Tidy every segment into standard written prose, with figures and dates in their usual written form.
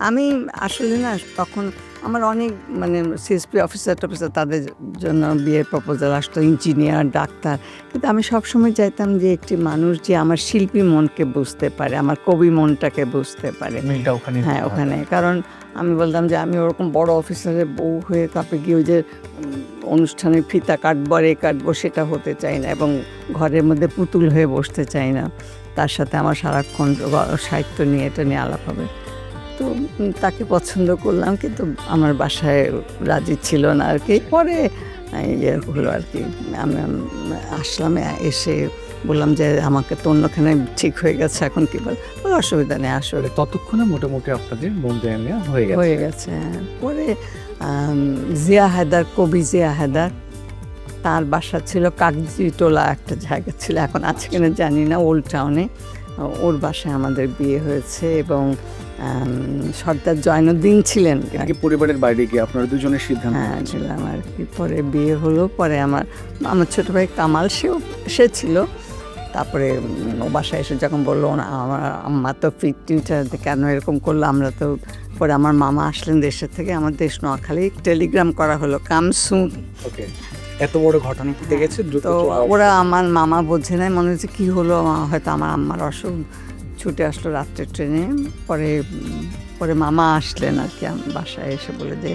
আমি আসলে না তখন আমার অনেক মানে সিএসপি অফিসার টফিসার তাদের জন্য বিয়ের প্রপোজাল আসতো, ইঞ্জিনিয়ার, ডাক্তার। কিন্তু আমি সবসময় চাইতাম যে একটি মানুষ যে আমার শিল্পী মনকে বুঝতে পারে, আমার কবি মনটাকে বুঝতে পারে। মিলটা ওখানে হ্যাঁ, ওখানে। কারণ আমি বলতাম যে আমি ওরকম বড় অফিসারের বউ হয়ে তারপরে গিয়ে ওই যে অনুষ্ঠানে ফিতা কাটবো আর এ কাটবো সেটা হতে চাই না, এবং ঘরের মধ্যে পুতুল হয়ে বসতে চাই না। তার সাথে আমার সারাক্ষণ সাহিত্য নিয়ে এটা নিয়ে আলাপ হবে। তো তাকে পছন্দ করলাম, কিন্তু আমার বাসায় রাজি ছিল না আর কি। পরে ইয়ে হলো আর কি, আমি আসলাম, এসে বললাম যে আমাকে তো অন্যখানে ঠিক হয়ে গেছে, এখন কি বল, অসুবিধা নেই আসলে। ততক্ষণে মোটামুটি আপনাদের মন নেওয়া হয়ে গেছে। হ্যাঁ। পরে জিয়া হায়দার, কবি জিয়া হায়দার, তার বাসা ছিল কাগজিটোলা একটা জায়গা ছিল, এখন আছে কিনা জানি না, ওল্ড টাউনে। ওর বাসায় আমাদের বিয়ে হয়েছে, এবং সর্দার জয়নুদ্দিন ছিলেন। এদিকে পরিবারের বাইরে গিয়ে আপনারা দুজনের সিদ্ধান্ত হ্যাঁ, নিয়েছেন। ছিলাম আর কি। পরে বিয়ে হলো, পরে আমার ছোটো ভাই কামাল সে ছিল। তারপরে ও বাসায় এসে যখন বললো আমার আম্মা তো ফিটটা কেন এরকম করলো, আমরা তো, পরে আমার মামা আসলেন দেশের থেকে, আমার দেশ নোয়াখালী, টেলিগ্রাম করা হলো কাম সুন। ওকে, এত বড় ঘটনা ঘটে গেছে, দ্রুত তো ওরা, আমার মামা বোঝে নাই, মনে হচ্ছে কী হলো, হয়তো আমার আম্মার অসুখ, ছুটে আসলো রাত্রের ট্রেনে। পরে মামা আসলেন আর কি বাসায়, এসে বলে যে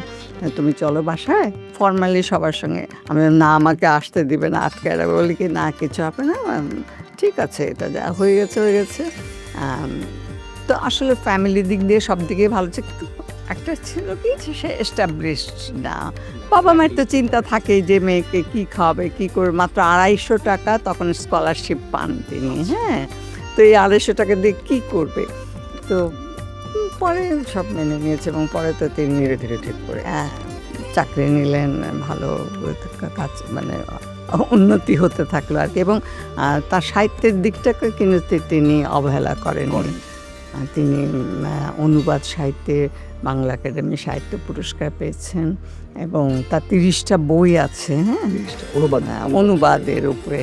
তুমি চলো বাসায় ফর্মালি সবার সঙ্গে। আমি বললাম, না, আমাকে আসতে দিবে না, আটকে রাখবে। বলি কি না, কিছু হবে না, ঠিক আছে, এটা যা হয়ে গেছে হয়ে গেছে। তো আসলে ফ্যামিলি দিক দিয়ে সব দিকেই ভালো ছিল, কিন্তু একটা ছিল কি যে সে এস্টাবলিশড না। বাবা মায়ের তো চিন্তা থাকেই যে মেয়েকে কী খাওয়াবে, কী করবে। মাত্র 250 টাকা তখন স্কলারশিপ পান তিনি। হ্যাঁ, তো এই 250 টাকা দিয়ে কী করবে। তো পরে সব মেনে নিয়েছে, এবং পরে তো তিনি ধীরে ধীরে ঠিক করে। চাকরি নিলেন, ভালো কাজ, মানে উন্নতি হতে থাকলো আর কি। এবং তার সাহিত্যের দিকটাকে কিন্তু তিনি অবহেলা করেন। তিনি অনুবাদ সাহিত্যে বাংলা একাডেমি সাহিত্য পুরস্কার পেয়েছেন, এবং তার 30টা বই আছে। হ্যাঁ, অনুবাদ অনুবাদের উপরে।